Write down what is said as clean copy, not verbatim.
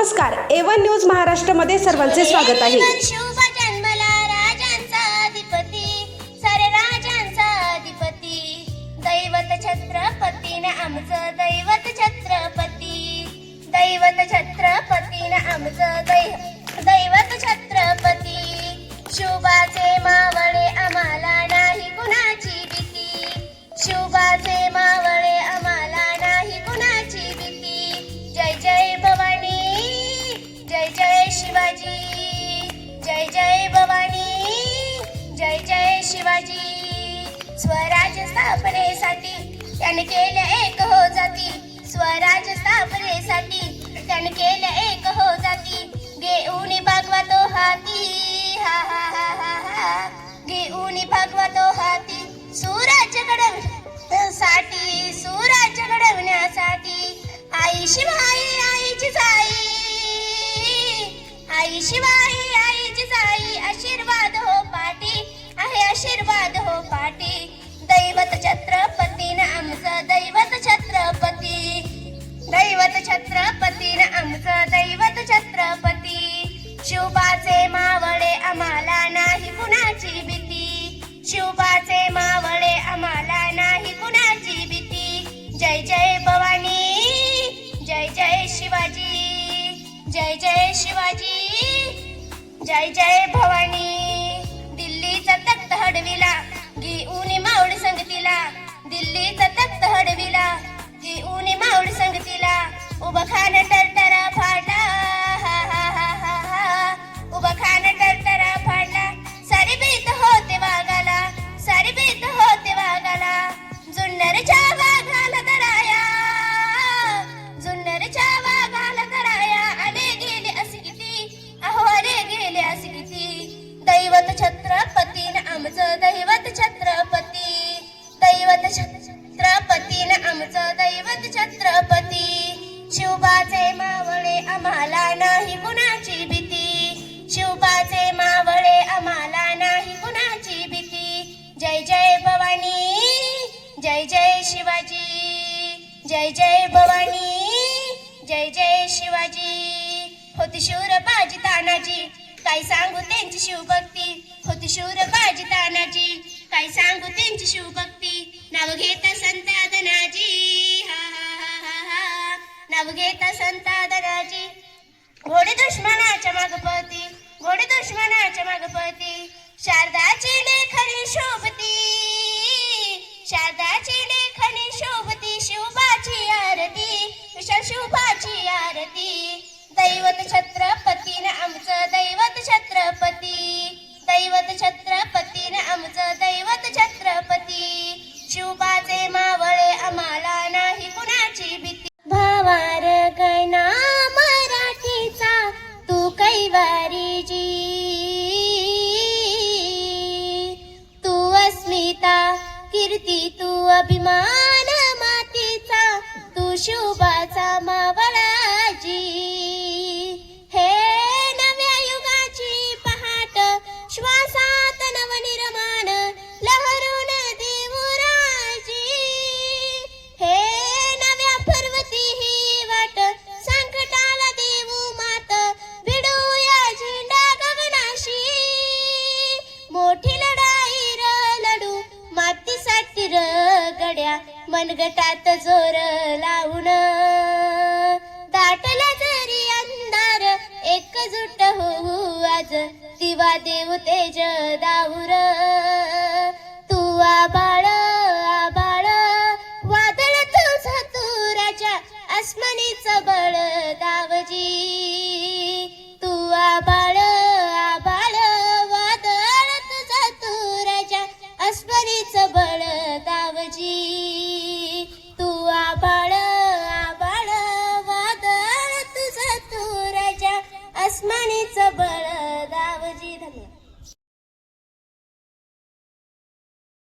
नमस्कार, A1 news महाराष्ट्रामध्ये सर्वांचे स्वागत आहे. शुभ जन्मला राजांचा अधिपती, सारे राजांचा अधिपती, दैवत छत्रपतीने आमचं दैवत छत्रपती, दैवत छत्रपतीने आमचं दैवत छत्रपती. शुभाचे मावळे आम्हाला नाही कुणाची भीती, शुभाचे मावळे आम्हाला नाही कुणाची भीती. जय जय भवानी, जय जय शिवाजी, जय जय भवानी, जय जय शिवाजी. स्वराज स्थापनेसाठी त्याने केले एक हो जाती, स्वराज स्थापनेसाठी त्याने केले एक हो जाती. घेऊन भगवा तो हाती, हा हा हा हा हा, घेऊन भगवा तो हाती. सूराज घडवण्यासाठी, सूराज घडवण्यासाठी आई शिवाई आईची जाई, आई शिवाई आईची जाई. आशीर्वाद हो पाठी, आहे आशीर्वाद हो पाठी. दैवत छत्रपतीने आमचं दैवत छत्रपती, दैवत छत्रपतीने आमचं दैवत छत्रपती. शुभाचे मावळे आम्हाला नाही कुणाची भीती, शुभाचे मावळे आम्हाला नाही कुणाची भीती. जय जय भवानी, जय जय शिवाजी, जय जय शिवाजी, जय जय भवानी. दिल्लीचा तख्त हडविला घेऊन मावळ संगतीला, दिल्लीचा तख्त हडविला घेऊन मावळ संगतीला. उभं खान टरटरा फाटा, हा हा हा हा हा, उभं खान टरटरा फाटा. सारी भीत होते वागाला, सारी भीत होते वागाला. जुन्नरच्या वाघाला धराया, जुन्नरच्या वाघाला धराया. आले गेले असे किती, अहो आले गेले असे किती. दैवत छत्रपतीने आमचं दैवत छत्रपती, दैवत छत्रपतीने आमचं दैवत छत्रपती. शुभाचे मावळे आम्हाला नाही कुणाची भीती, शुभाचे मावळे आम्हाला नाही कुणाची भीती. जय जय भवानी, जय जय शिवाजी, जय जय भवानी, जय जय शिवाजी. होती शूर बाजी तानाजी, काय सांगू त्यांची शिवभक्ती, होती शूर बाजी तानाजी, काय सांगू त्यांची शिवभक्ती. नाव घेता संत धनाजी, हा हा हा हा हा, नाव घेता संत धनाजी. घोडे दुश्मनाच्या मागपती, घोडे दुश्मनाच्या मागपती. शारदाची लेखनी शोभती, शारदाची लेखनी शोभती. शिवबाची आरती, विशाल शिवबाची आरती. दैवत छत्रपतीने आमचं दैवत छत्रपती, दैवत छत्रपतीने आमचं दैवत छत्रपती. शिवबाचे मावळे आम्हाला नाही कुणाची भीती. भावार गणा मराठीचा तू कैवारी जी, तू अस्मिता कीर्ती तू अभिमान मातीचा, तू शुभाचा मावळाजी. हे नव्या युगाची पहाट, श्वासात नवनिर्माण लहरून देऊ राजी. हे नव्या पर्वती ही वाट, संकटाला देऊ मात, भिडूया झेंडा गगनाशी. मोठी लढाई र लढू मातीसाठी र गड्या, मनगटात जोर लावून. दाटला जरी अंधार एकजूट होऊ आज, दिवा देऊ तेज दाऊर. तू आबाळ आबाळ वादळ तुझ तू राजा, अस्मानीच बळ दावजी.